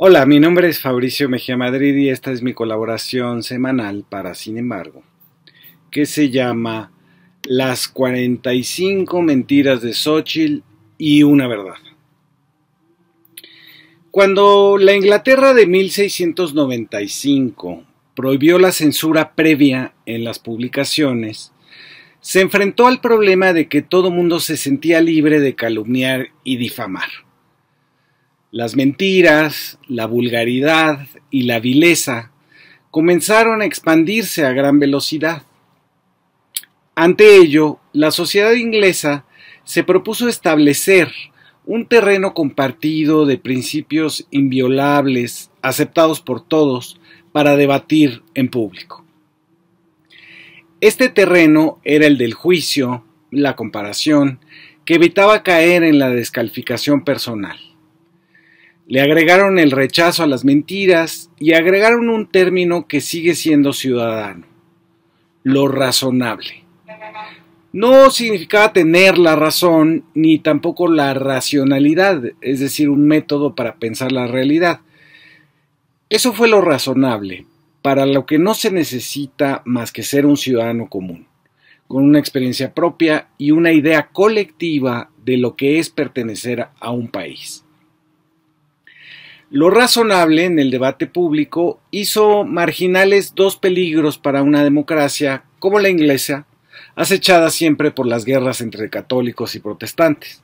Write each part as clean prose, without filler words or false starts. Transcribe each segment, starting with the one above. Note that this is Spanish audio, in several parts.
Hola, mi nombre es Fabricio Mejía Madrid y esta es mi colaboración semanal para Sin embargo, que se llama Las 45 mentiras de Xóchitl y una verdad. Cuando la Inglaterra de 1695 prohibió la censura previa en las publicaciones, se enfrentó al problema de que todo mundo se sentía libre de calumniar y difamar. Las mentiras, la vulgaridad y la vileza comenzaron a expandirse a gran velocidad. Ante ello, la sociedad inglesa se propuso establecer un terreno compartido de principios inviolables, aceptados por todos, para debatir en público. Este terreno era el del juicio, la comparación, que evitaba caer en la descalificación personal. Le agregaron el rechazo a las mentiras y agregaron un término que sigue siendo ciudadano: lo razonable. No significaba tener la razón ni tampoco la racionalidad, es decir, un método para pensar la realidad. Eso fue lo razonable, para lo que no se necesita más que ser un ciudadano común, con una experiencia propia y una idea colectiva de lo que es pertenecer a un país. Lo razonable en el debate público hizo marginales dos peligros para una democracia como la inglesa, acechada siempre por las guerras entre católicos y protestantes.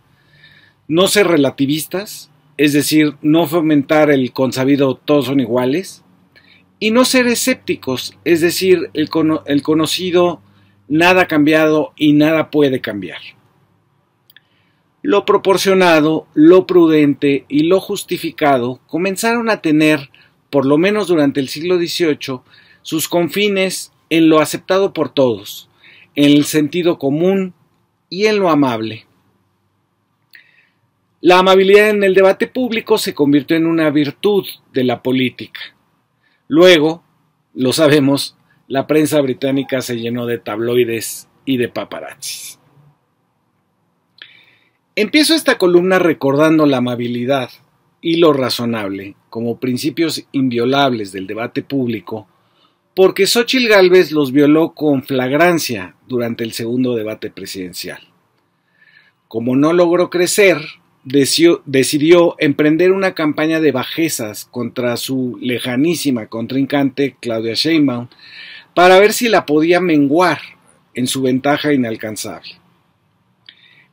No ser relativistas, es decir, no fomentar el consabido todos son iguales, y no ser escépticos, es decir, el conocido nada ha cambiado y nada puede cambiar. Lo proporcionado, lo prudente y lo justificado comenzaron a tener, por lo menos durante el siglo XVIII, sus confines en lo aceptado por todos, en el sentido común y en lo amable. La amabilidad en el debate público se convirtió en una virtud de la política. Luego, lo sabemos, la prensa británica se llenó de tabloides y de paparazzis. Empiezo esta columna recordando la amabilidad y lo razonable como principios inviolables del debate público, porque Xóchitl Gálvez los violó con flagrancia durante el segundo debate presidencial. Como no logró crecer, decidió emprender una campaña de bajezas contra su lejanísima contrincante Claudia Sheinbaum para ver si la podía menguar en su ventaja inalcanzable.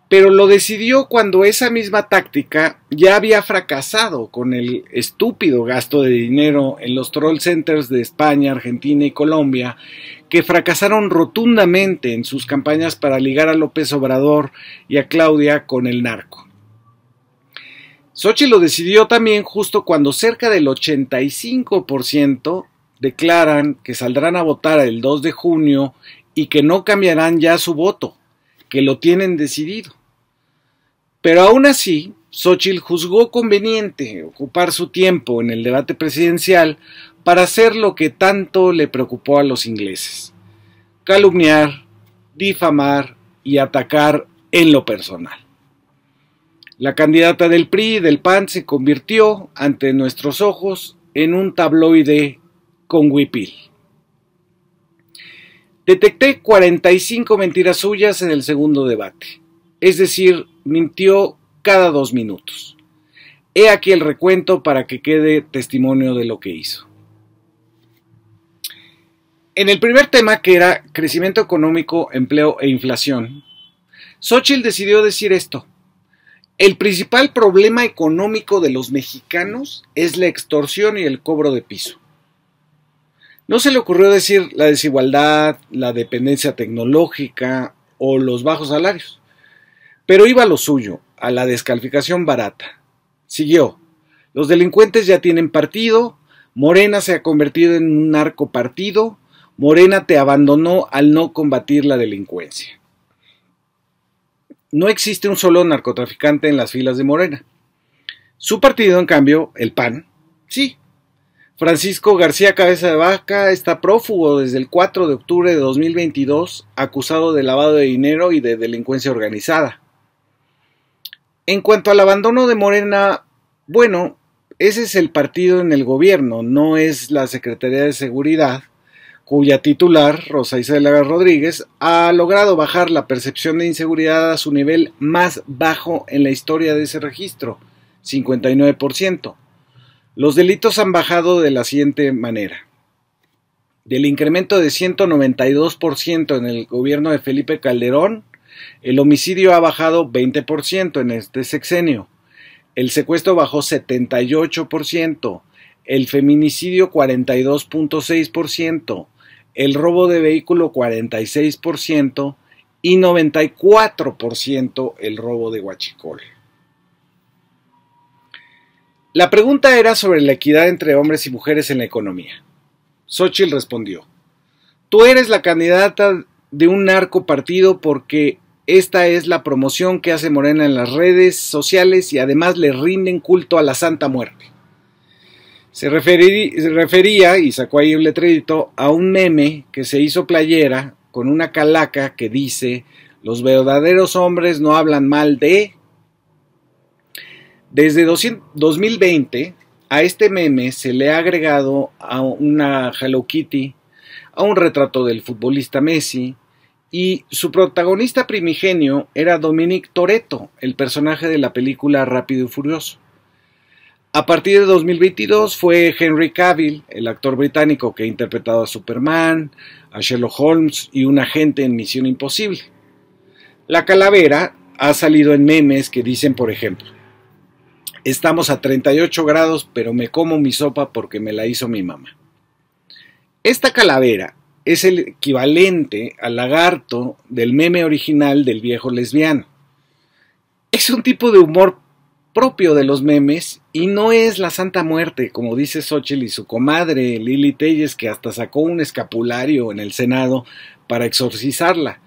Pero lo decidió cuando esa misma táctica ya había fracasado con el estúpido gasto de dinero en los troll centers de España, Argentina y Colombia, que fracasaron rotundamente en sus campañas para ligar a López Obrador y a Claudia con el narco. Xóchitl lo decidió también justo cuando cerca del 85% declaran que saldrán a votar el 2 de junio y que no cambiarán ya su voto, que lo tienen decidido. Pero aún así, Xóchitl juzgó conveniente ocupar su tiempo en el debate presidencial para hacer lo que tanto le preocupó a los ingleses: calumniar, difamar y atacar en lo personal. La candidata del PRI y del PAN se convirtió, ante nuestros ojos, en un tabloide con huipil. Detecté 45 mentiras suyas en el segundo debate, es decir, mintió cada 2 minutos. He aquí el recuento para que quede testimonio de lo que hizo. En el primer tema, que era crecimiento económico, empleo e inflación, Xóchitl decidió decir esto: el principal problema económico de los mexicanos es la extorsión y el cobro de piso. No se le ocurrió decir la desigualdad, la dependencia tecnológica o los bajos salarios, pero iba a lo suyo, a la descalificación barata. Siguió: los delincuentes ya tienen partido, Morena se ha convertido en un narcopartido, Morena te abandonó al no combatir la delincuencia. No existe un solo narcotraficante en las filas de Morena. Su partido, en cambio, el PAN, sí. Francisco García Cabeza de Vaca está prófugo desde el 4 de octubre de 2022, acusado de lavado de dinero y de delincuencia organizada. En cuanto al abandono de Morena, bueno, ese es el partido en el gobierno, no es la Secretaría de Seguridad, cuya titular, Rosa Isela Rodríguez, ha logrado bajar la percepción de inseguridad a su nivel más bajo en la historia de ese registro, 59%. Los delitos han bajado de la siguiente manera. Del incremento de 192% en el gobierno de Felipe Calderón, el homicidio ha bajado 20% en este sexenio. El secuestro bajó 78%, el feminicidio 42.6%, el robo de vehículo 46% y 94% el robo de huachicol. La pregunta era sobre la equidad entre hombres y mujeres en la economía. Xóchitl respondió: tú eres la candidata de un narcopartido porque esta es la promoción que hace Morena en las redes sociales y además le rinden culto a la Santa Muerte. Se refería, y sacó ahí un letrerito, a un meme que se hizo playera con una calaca que dice: los verdaderos hombres no hablan mal de... Desde 2020 a este meme se le ha agregado a una Hello Kitty, a un retrato del futbolista Messi, y su protagonista primigenio era Dominic Toretto, el personaje de la película Rápido y Furioso. A partir de 2022 fue Henry Cavill, el actor británico que ha interpretado a Superman, a Sherlock Holmes y un agente en Misión Imposible. La calavera ha salido en memes que dicen, por ejemplo: estamos a 38 grados, pero me como mi sopa porque me la hizo mi mamá. Esta calavera es el equivalente al lagarto del meme original del viejo lesbiano. Es un tipo de humor propio de los memes y no es la Santa Muerte, como dice Xóchitl y su comadre Lili Telles, que hasta sacó un escapulario en el Senado para exorcizarla.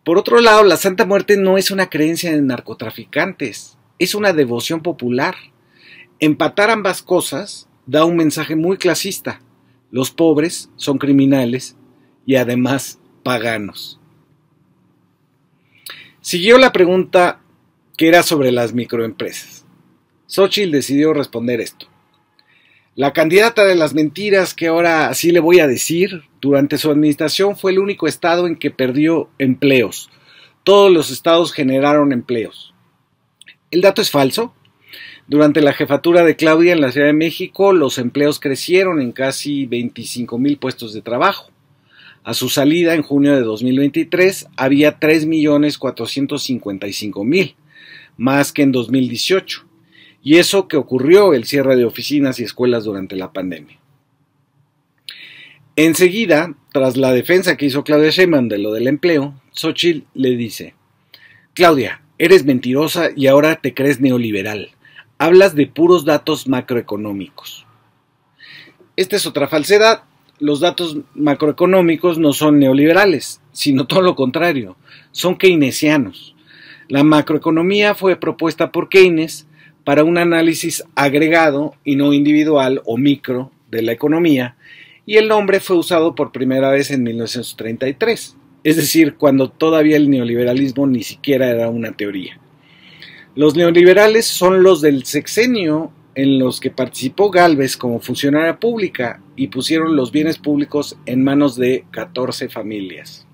Por otro lado, la Santa Muerte no es una creencia de narcotraficantes, es una devoción popular. Empatar ambas cosas da un mensaje muy clasista. Los pobres son criminales y además paganos. Siguió la pregunta que era sobre las microempresas. Xóchitl decidió responder esto: la candidata de las mentiras, que ahora así le voy a decir, durante su administración fue el único estado en que perdió empleos. Todos los estados generaron empleos. El dato es falso. Durante la jefatura de Claudia en la Ciudad de México, los empleos crecieron en casi 25,000 puestos de trabajo. A su salida en junio de 2023 había 3,455,000, más que en 2018. Y eso que ocurrió el cierre de oficinas y escuelas durante la pandemia. Enseguida, tras la defensa que hizo Claudia Sheinbaum de lo del empleo, Xóchitl le dice: Claudia, eres mentirosa y ahora te crees neoliberal. Hablas de puros datos macroeconómicos. Esta es otra falsedad. Los datos macroeconómicos no son neoliberales, sino todo lo contrario, son keynesianos. La macroeconomía fue propuesta por Keynes para un análisis agregado y no individual o micro de la economía, y el nombre fue usado por primera vez en 1933, es decir, cuando todavía el neoliberalismo ni siquiera era una teoría. Los neoliberales son los del sexenio en los que participó Gálvez como funcionaria pública y pusieron los bienes públicos en manos de 14 familias.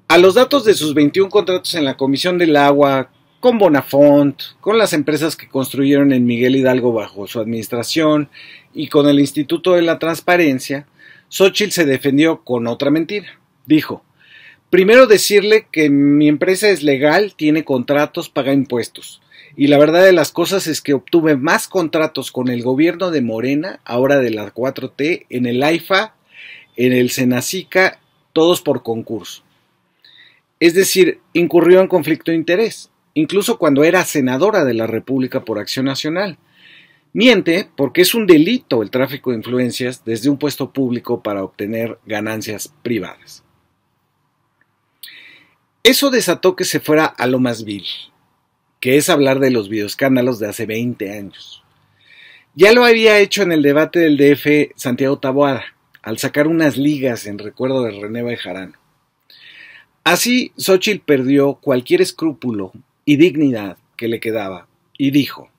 A los datos de sus 21 contratos en la Comisión del Agua, con Bonafont, con las empresas que construyeron en Miguel Hidalgo bajo su administración y con el Instituto de la Transparencia, Xóchitl se defendió con otra mentira. Dijo: primero decirle que mi empresa es legal, tiene contratos, paga impuestos. Y la verdad de las cosas es que obtuve más contratos con el gobierno de Morena, ahora de la 4T, en el AIFA, en el Senacica, todos por concurso. Es decir, incurrió en conflicto de interés, incluso cuando era senadora de la República por Acción Nacional. Miente porque es un delito el tráfico de influencias desde un puesto público para obtener ganancias privadas. Eso desató que se fuera a lo más vil, que es hablar de los videoescándalos de hace 20 años. Ya lo había hecho en el debate del DF Santiago Taboada, al sacar unas ligas en recuerdo de René Bejarano. Así, Xóchitl perdió cualquier escrúpulo y dignidad que le quedaba, y dijo: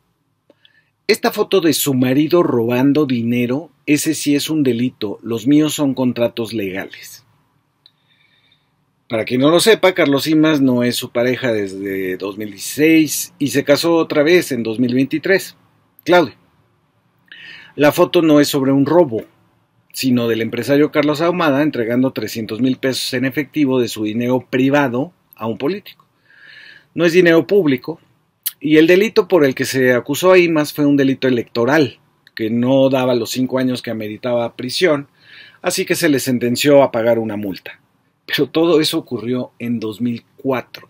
esta foto de su marido robando dinero, ese sí es un delito, los míos son contratos legales. Para quien no lo sepa, Carlos Simas no es su pareja desde 2016 y se casó otra vez en 2023. Claudia. La foto no es sobre un robo, sino del empresario Carlos Ahumada entregando 300,000 pesos en efectivo de su dinero privado a un político. No es dinero público, y el delito por el que se acusó a Imaz fue un delito electoral, que no daba los 5 años que ameritaba prisión, así que se le sentenció a pagar una multa. Pero todo eso ocurrió en 2004.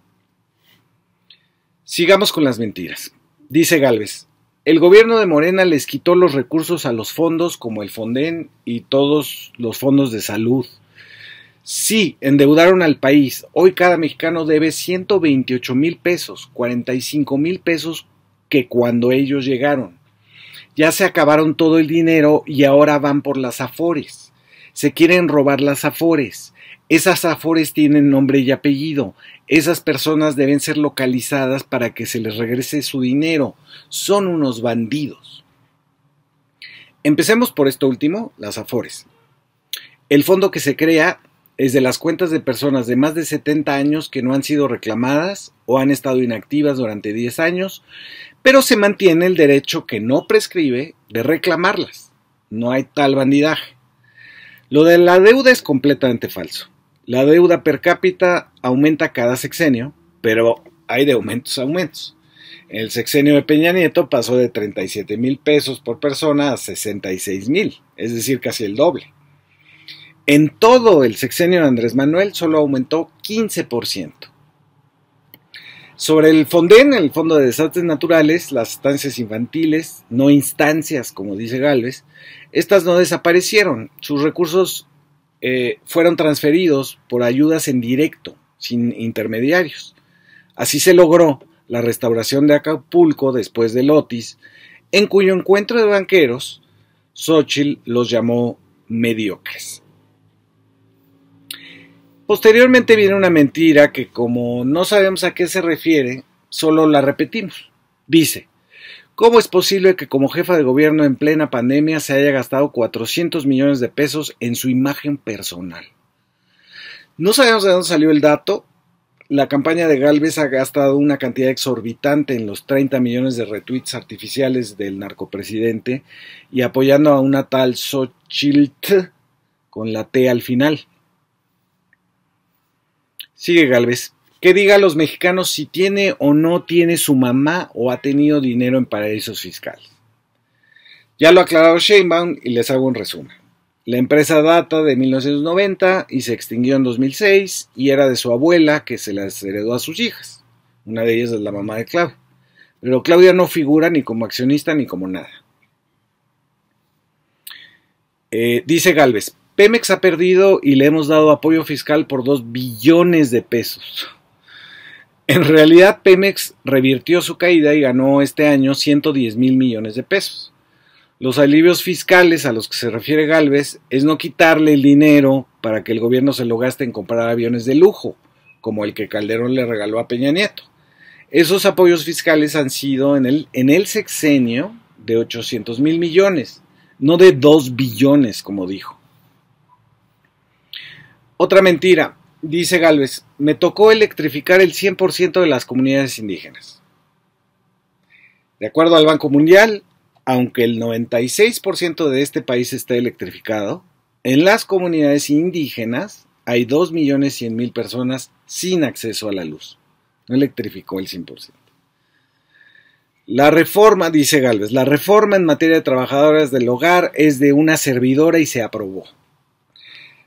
Sigamos con las mentiras. Dice Gálvez: el gobierno de Morena les quitó los recursos a los fondos como el Fonden y todos los fondos de salud. Sí, endeudaron al país. Hoy cada mexicano debe 128,000 pesos, 45,000 pesos que cuando ellos llegaron. Ya se acabaron todo el dinero y ahora van por las afores. Se quieren robar las afores. Esas afores tienen nombre y apellido. Esas personas deben ser localizadas para que se les regrese su dinero. Son unos bandidos. Empecemos por esto último, las afores. El fondo que se crea es de las cuentas de personas de más de 70 años que no han sido reclamadas o han estado inactivas durante 10 años, pero se mantiene el derecho que no prescribe de reclamarlas. No hay tal bandidaje. Lo de la deuda es completamente falso. La deuda per cápita aumenta cada sexenio, pero hay de aumentos a aumentos. El sexenio de Peña Nieto pasó de 37,000 pesos por persona a 66,000, es decir, casi el doble. En todo el sexenio de Andrés Manuel solo aumentó 15%. Sobre el Fonden, el Fondo de Desastres Naturales, las estancias infantiles, no instancias, como dice Gálvez, estas no desaparecieron. Sus recursos fueron transferidos por ayudas en directo, sin intermediarios. Así se logró la restauración de Acapulco después del Otis, en cuyo encuentro de banqueros, Xóchitl los llamó mediocres. Posteriormente viene una mentira que, como no sabemos a qué se refiere, solo la repetimos. Dice: ¿cómo es posible que como jefa de gobierno en plena pandemia se haya gastado 400 millones de pesos en su imagen personal? No sabemos de dónde salió el dato. La campaña de Gálvez ha gastado una cantidad exorbitante en los 30 millones de retweets artificiales del narcopresidente y apoyando a una tal Xóchitl con la T al final. Sigue Gálvez: que diga a los mexicanos si tiene o no tiene su mamá o ha tenido dinero en paraísos fiscales. Ya lo ha aclarado Sheinbaum y les hago un resumen. La empresa data de 1990 y se extinguió en 2006 y era de su abuela, que se las heredó a sus hijas. Una de ellas es la mamá de Claudia. Pero Claudia no figura ni como accionista ni como nada. Dice Gálvez: Pemex ha perdido y le hemos dado apoyo fiscal por 2 billones de pesos. En realidad, Pemex revirtió su caída y ganó este año 110,000 millones de pesos. Los alivios fiscales a los que se refiere Gálvez es no quitarle el dinero para que el gobierno se lo gaste en comprar aviones de lujo, como el que Calderón le regaló a Peña Nieto. Esos apoyos fiscales han sido en el sexenio de 800,000 millones, no de 2 billones, como dijo. Otra mentira, dice Gálvez: me tocó electrificar el 100% de las comunidades indígenas. De acuerdo al Banco Mundial, aunque el 96% de este país está electrificado, en las comunidades indígenas hay 2,100,000 personas sin acceso a la luz. No electrificó el 100%. La reforma, dice Gálvez, la reforma en materia de trabajadoras del hogar es de una servidora y se aprobó.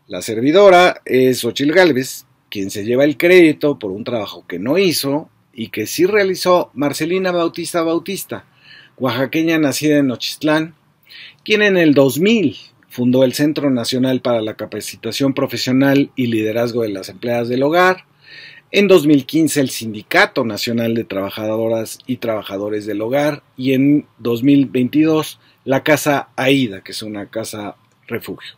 La servidora es Xóchitl Gálvez, quien se lleva el crédito por un trabajo que no hizo y que sí realizó Marcelina Bautista Bautista, oaxaqueña nacida en Nochistlán, quien en el 2000 fundó el Centro Nacional para la Capacitación Profesional y Liderazgo de las Empleadas del Hogar, en 2015 el Sindicato Nacional de Trabajadoras y Trabajadores del Hogar y en 2022 la Casa AIDA, que es una casa refugio.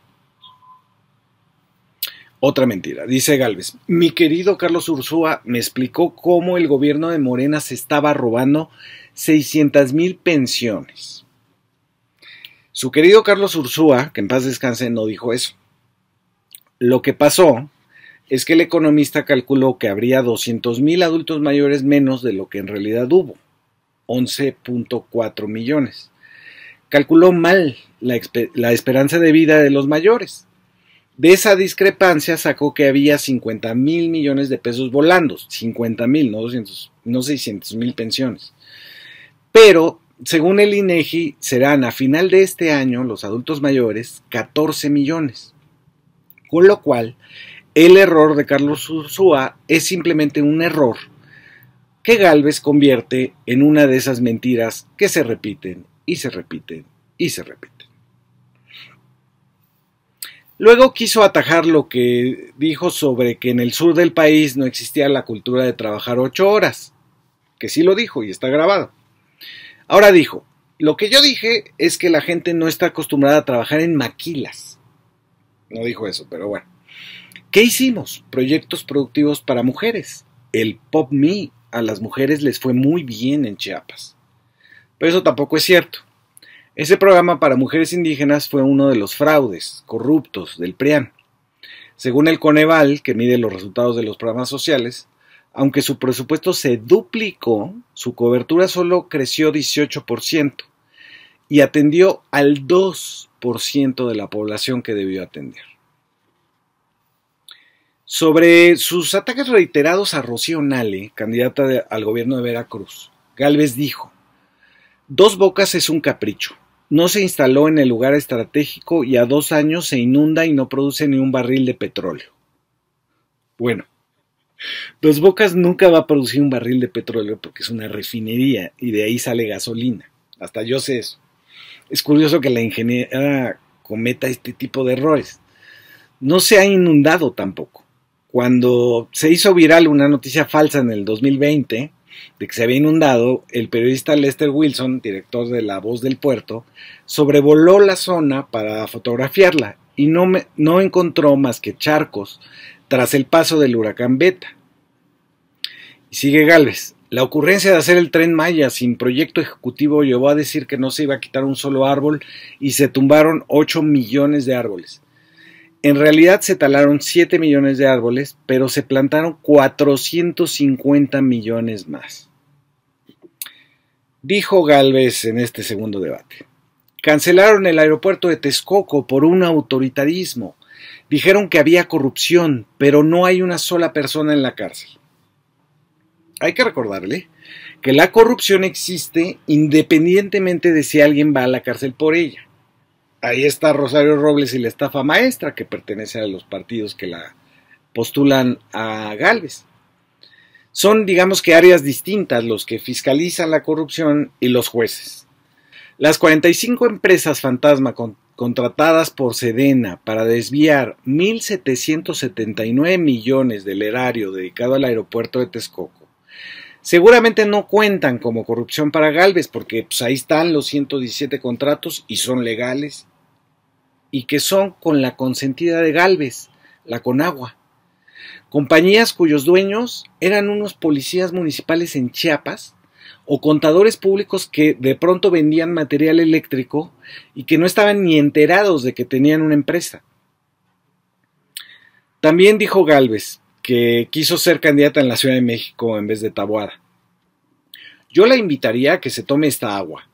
Otra mentira. Dice Gálvez: mi querido Carlos Ursúa me explicó cómo el gobierno de Morena se estaba robando 600,000 pensiones. Su querido Carlos Ursúa, que en paz descanse, no dijo eso. Lo que pasó es que el economista calculó que habría 200,000 adultos mayores menos de lo que en realidad hubo, 11.4 millones. Calculó mal la esperanza de vida de los mayores. De esa discrepancia sacó que había 50,000 millones de pesos volando, 50,000, no 600,000 pensiones. Pero, según el INEGI, serán a final de este año los adultos mayores 14 millones. Con lo cual, el error de Carlos Ursúa es simplemente un error que Gálvez convierte en una de esas mentiras que se repiten y se repiten y se repiten. Luego quiso atajar lo que dijo sobre que en el sur del país no existía la cultura de trabajar 8 horas, que sí lo dijo y está grabado. Ahora dijo: lo que yo dije es que la gente no está acostumbrada a trabajar en maquilas. No dijo eso, pero bueno. ¿Qué hicimos? Proyectos productivos para mujeres. El PopMe a las mujeres les fue muy bien en Chiapas. Pero eso tampoco es cierto. Ese programa para mujeres indígenas fue uno de los fraudes corruptos del PRIAN. Según el Coneval, que mide los resultados de los programas sociales, aunque su presupuesto se duplicó, su cobertura solo creció 18% y atendió al 2% de la población que debió atender. Sobre sus ataques reiterados a Rocío Nale, candidata al gobierno de Veracruz, Gálvez dijo: Dos Bocas es un capricho. No se instaló en el lugar estratégico y a 2 años se inunda y no produce ni un barril de petróleo. Bueno, Dos Bocas nunca va a producir un barril de petróleo porque es una refinería y de ahí sale gasolina. Hasta yo sé eso. Es curioso que la ingeniera cometa este tipo de errores. No se ha inundado tampoco. Cuando se hizo viral una noticia falsa en el 2020 de que se había inundado, el periodista Lester Wilson, director de La Voz del Puerto, sobrevoló la zona para fotografiarla y no encontró más que charcos tras el paso del huracán Beta. Y sigue Gálvez: la ocurrencia de hacer el Tren Maya sin proyecto ejecutivo llevó a decir que no se iba a quitar un solo árbol y se tumbaron 8 millones de árboles. En realidad se talaron 7 millones de árboles, pero se plantaron 450 millones más. Dijo Gálvez en este segundo debate: cancelaron el aeropuerto de Texcoco por un autoritarismo. Dijeron que había corrupción, pero no hay una sola persona en la cárcel. Hay que recordarle que la corrupción existe independientemente de si alguien va a la cárcel por ella. Ahí está Rosario Robles y la estafa maestra, que pertenece a los partidos que la postulan a Gálvez. Son, digamos que, áreas distintas los que fiscalizan la corrupción y los jueces. Las 45 empresas fantasma contratadas por Sedena para desviar 1,779 millones del erario dedicado al aeropuerto de Texcoco seguramente no cuentan como corrupción para Gálvez, porque ahí están los 117 contratos y son legales, y que son con la consentida de Gálvez, la Conagua. Compañías cuyos dueños eran unos policías municipales en Chiapas o contadores públicos que de pronto vendían material eléctrico y que no estaban ni enterados de que tenían una empresa. También dijo Gálvez que quiso ser candidata en la Ciudad de México en vez de Taboada. Yo la invitaría a que se tome esta agua.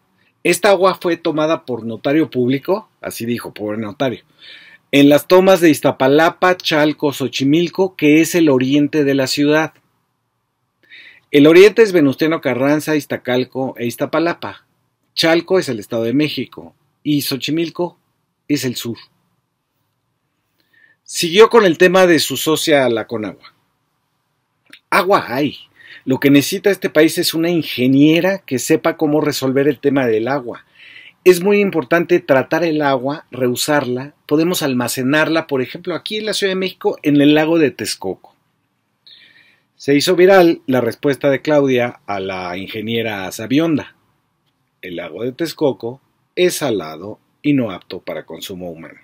Esta agua fue tomada por notario público, así dijo, por notario, en las tomas de Iztapalapa, Chalco, Xochimilco, que es el oriente de la ciudad. El oriente es Venustiano Carranza, Iztacalco e Iztapalapa. Chalco es el Estado de México y Xochimilco es el sur. Siguió con el tema de su socia la Conagua. Agua hay. Lo que necesita este país es una ingeniera que sepa cómo resolver el tema del agua. Es muy importante tratar el agua, reusarla. Podemos almacenarla, por ejemplo, aquí en la Ciudad de México, en el lago de Texcoco. Se hizo viral la respuesta de Claudia a la ingeniera Sabionda. El lago de Texcoco es salado y no apto para consumo humano.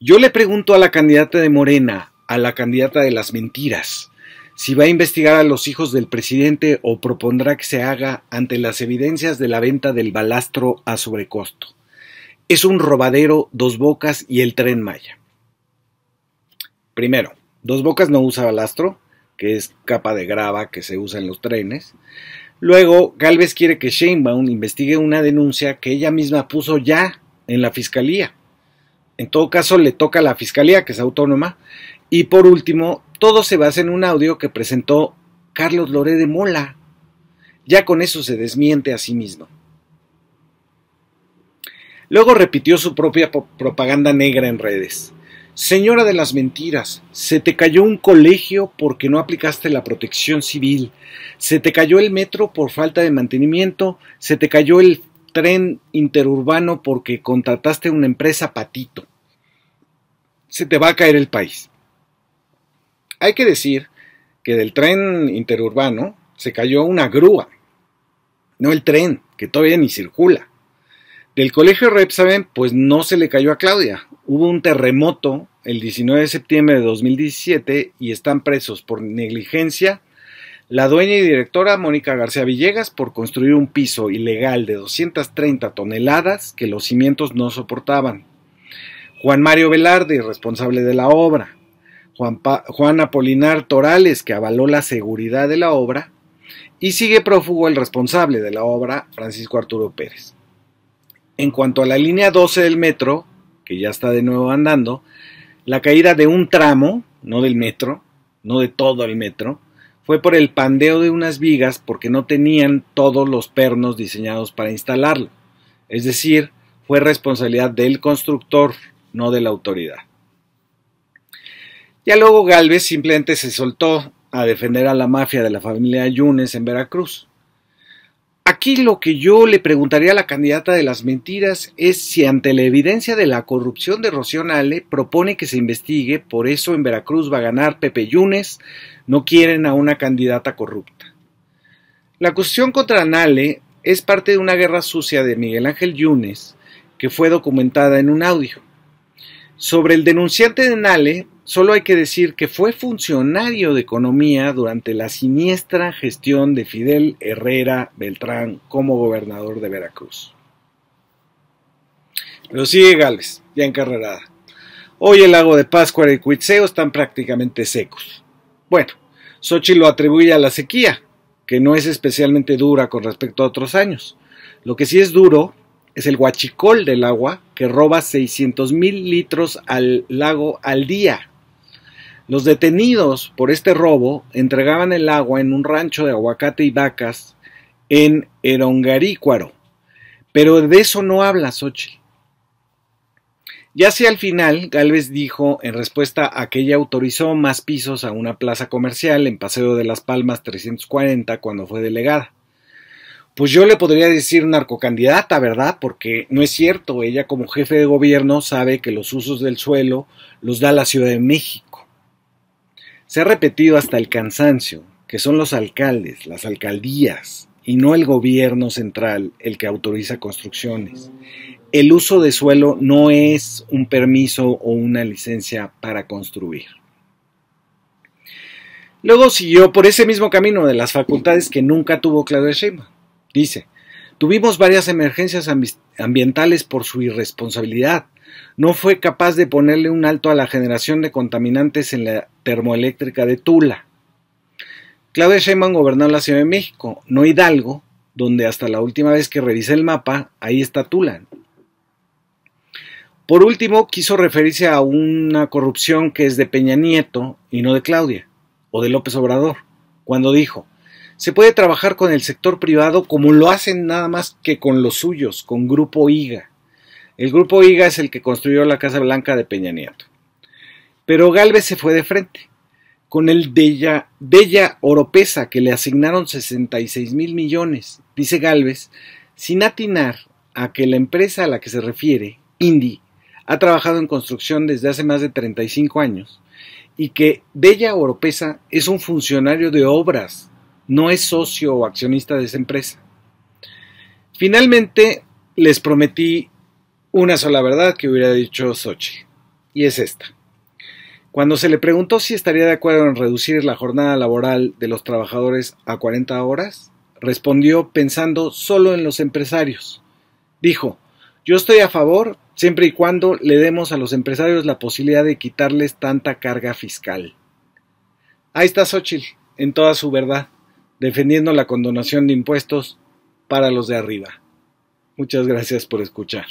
Yo le pregunto a la candidata de Morena, a la candidata de las mentiras, si va a investigar a los hijos del presidente o propondrá que se haga ante las evidencias de la venta del balastro a sobrecosto. Es un robadero, Dos Bocas y el Tren Maya. Primero, Dos Bocas no usa balastro, que es capa de grava que se usa en los trenes. Luego, Gálvez quiere que Sheinbaum investigue una denuncia que ella misma puso ya en la fiscalía. En todo caso, le toca a la fiscalía, que es autónoma. Y por último, todo se basa en un audio que presentó Carlos Loret de Mola. Ya con eso se desmiente a sí mismo. Luego repitió su propia propaganda negra en redes. Señora de las mentiras, se te cayó un colegio porque no aplicaste la protección civil, se te cayó el metro por falta de mantenimiento, se te cayó el tren interurbano porque contrataste una empresa patito. Se te va a caer el país. Hay que decir que del tren interurbano se cayó una grúa, no el tren, que todavía ni circula. Del colegio Repsamen, pues no se le cayó a Claudia. Hubo un terremoto el 19 de septiembre de 2017 y están presos por negligencia la dueña y directora Mónica García Villegas por construir un piso ilegal de 230 toneladas que los cimientos no soportaban. Juan Mario Velarde, responsable de la obra. Juan Apolinar Torales, que avaló la seguridad de la obra. Y sigue prófugo el responsable de la obra, Francisco Arturo Pérez. En cuanto a la línea 12 del metro, que ya está de nuevo andando, la caída de un tramo, no del metro, no de todo el metro, fue por el pandeo de unas vigas porque no tenían todos los pernos diseñados para instalarlo. Es decir, fue responsabilidad del constructor, no de la autoridad. Ya luego Gálvez simplemente se soltó a defender a la mafia de la familia Yunes en Veracruz. Aquí lo que yo le preguntaría a la candidata de las mentiras es si ante la evidencia de la corrupción de Rocío Nale propone que se investigue, por eso en Veracruz va a ganar Pepe Yunes, no quieren a una candidata corrupta. La acusación contra Nale es parte de una guerra sucia de Miguel Ángel Yunes que fue documentada en un audio. Sobre el denunciante de Nale, solo hay que decir que fue funcionario de economía durante la siniestra gestión de Fidel Herrera Beltrán como gobernador de Veracruz. Pero sigue Gálvez, ya encarrerada. Hoy el lago de Pátzcuaro y Cuitzeo están prácticamente secos. Bueno, Xochitl lo atribuye a la sequía, que no es especialmente dura con respecto a otros años. Lo que sí es duro es el huachicol del agua, que roba 600,000 litros al lago al día. Los detenidos por este robo entregaban el agua en un rancho de aguacate y vacas en Erongarícuaro, pero de eso no habla Xochitl. Ya hacia el final, Gálvez dijo en respuesta a que ella autorizó más pisos a una plaza comercial en Paseo de las Palmas 340 cuando fue delegada. Pues yo le podría decir narcocandidata, ¿verdad? Porque no es cierto, ella como jefe de gobierno sabe que los usos del suelo los da la Ciudad de México. Se ha repetido hasta el cansancio que son los alcaldes, las alcaldías y no el gobierno central el que autoriza construcciones. El uso de suelo no es un permiso o una licencia para construir. Luego siguió por ese mismo camino de las facultades que nunca tuvo Claudia Sheinbaum. Dice, tuvimos varias emergencias ambientales por su irresponsabilidad. No fue capaz de ponerle un alto a la generación de contaminantes en la termoeléctrica de Tula. Claudia Sheinbaum gobernó la Ciudad de México, no Hidalgo, donde hasta la última vez que revisé el mapa, ahí está Tula. Por último, quiso referirse a una corrupción que es de Peña Nieto y no de Claudia, o de López Obrador, cuando dijo, se puede trabajar con el sector privado como lo hacen nada más que con los suyos, con Grupo IGA. El Grupo IGA es el que construyó la Casa Blanca de Peña Nieto. Pero Gálvez se fue de frente, con el Della Oropesa, que le asignaron 66,000 millones, dice Gálvez, sin atinar a que la empresa a la que se refiere, Indy, ha trabajado en construcción desde hace más de 35 años, y que Della Oropesa es un funcionario de obras, no es socio o accionista de esa empresa. Finalmente, les prometí una sola verdad que hubiera dicho Xochitl, y es esta. Cuando se le preguntó si estaría de acuerdo en reducir la jornada laboral de los trabajadores a 40 horas, respondió pensando solo en los empresarios. Dijo: yo estoy a favor siempre y cuando le demos a los empresarios la posibilidad de quitarles tanta carga fiscal. Ahí está Xóchitl, en toda su verdad, defendiendo la condonación de impuestos para los de arriba. Muchas gracias por escuchar.